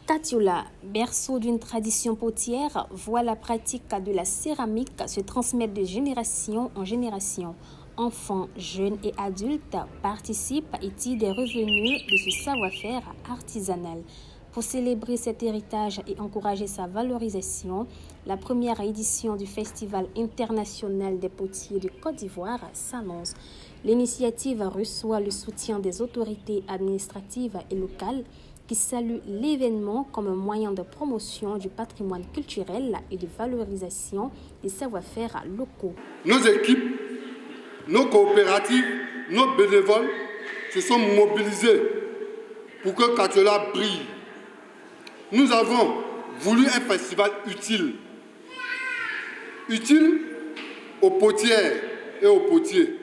Katiola, berceau d'une tradition potière, voit la pratique de la céramique se transmettre de génération en génération. Enfants, jeunes et adultes participent et tirent des revenus de ce savoir-faire artisanal. Pour célébrer cet héritage et encourager sa valorisation, la première édition du Festival international des potiers de Côte d'Ivoire s'annonce. L'initiative reçoit le soutien des autorités administratives et locales qui salue l'événement comme un moyen de promotion du patrimoine culturel et de valorisation des savoir-faire locaux. Nos équipes, nos coopératives, nos bénévoles se sont mobilisés pour que Katiola brille. Nous avons voulu un festival utile aux potières et aux potiers,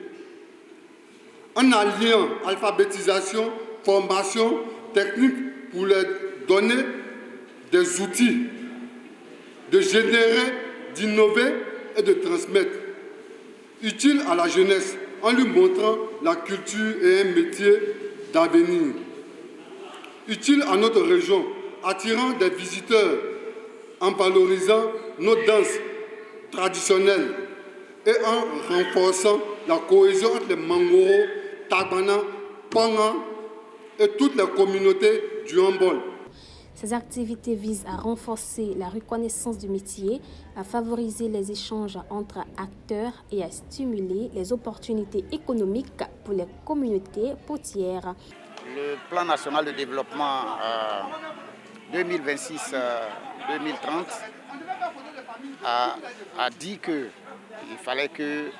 en alliant alphabétisation, formation, technique, pour leur donner des outils, de générer, d'innover et de transmettre. Utile à la jeunesse en lui montrant la culture et un métier d'avenir. Utile à notre région, attirant des visiteurs en valorisant nos danses traditionnelles et en renforçant la cohésion entre les Mangoro, Tagbana, Panga et toutes les communautés du Hambol. Ces activités visent à renforcer la reconnaissance du métier, à favoriser les échanges entre acteurs et à stimuler les opportunités économiques pour les communautés potières. Le plan national de développement 2026-2030 a dit qu'il fallait que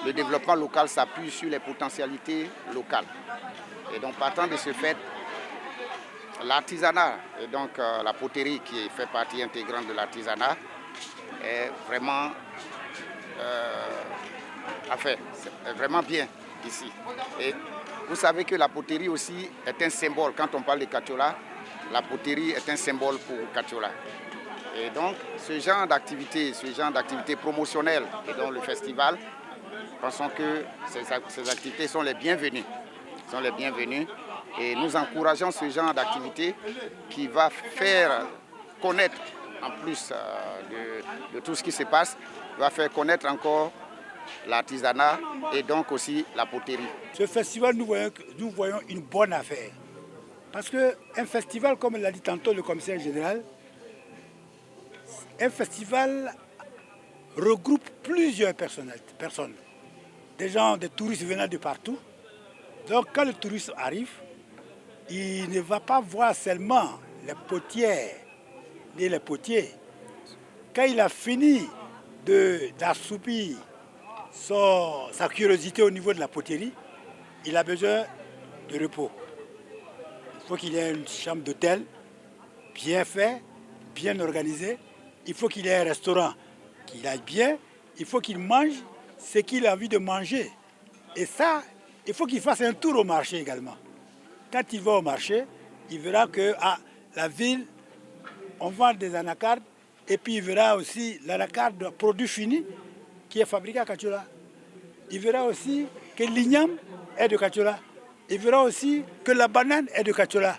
le développement local s'appuie sur les potentialités locales. Et donc partant de ce fait, l'artisanat et donc la poterie qui fait partie intégrante de l'artisanat est vraiment, vraiment bien ici. Et vous savez que la poterie aussi est un symbole. Quand on parle de Katiola, la poterie est un symbole pour Katiola. Et donc ce genre d'activité promotionnelle et donc le festival, pensons que ces activités sont les bienvenues. Et nous encourageons ce genre d'activité qui va faire connaître, en plus de tout ce qui se passe, va faire connaître encore l'artisanat et donc aussi la poterie. Ce festival, nous voyons une bonne affaire. Parce qu'un festival, comme l'a dit tantôt le commissaire général, un festival regroupe plusieurs personnes, des gens, des touristes venant de partout. Donc quand le touriste arrive, il ne va pas voir seulement les potières ni les potiers. Quand il a fini d'assoupir sa curiosité au niveau de la poterie, il a besoin de repos. Il faut qu'il ait une chambre d'hôtel bien faite, bien organisée. Il faut qu'il ait un restaurant qu'il aille bien. Il faut qu'il mange ce qu'il a envie de manger. Et ça, il faut qu'il fasse un tour au marché également. Quand il va au marché, il verra que la ville, on vend des anacardes et puis il verra aussi l'anacarde de produit fini qui est fabriqué à Katiola. Il verra aussi que l'igname est de Katiola. Il verra aussi que la banane est de Katiola.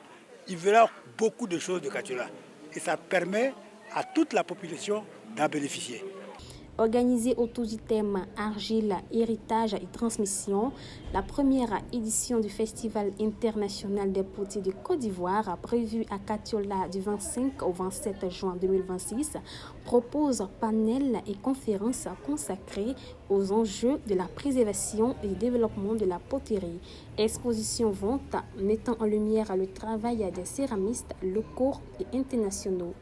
Il verra beaucoup de choses de Katiola. Et ça permet à toute la population d'en bénéficier. Organisée autour du thème Argile, héritage et transmission, la première édition du Festival international des potiers de Côte d'Ivoire, prévue à Katiola du 25 au 27 juin 2026, propose panels et conférences consacrées aux enjeux de la préservation et du développement de la poterie. Exposition-vente mettant en lumière le travail des céramistes locaux et internationaux.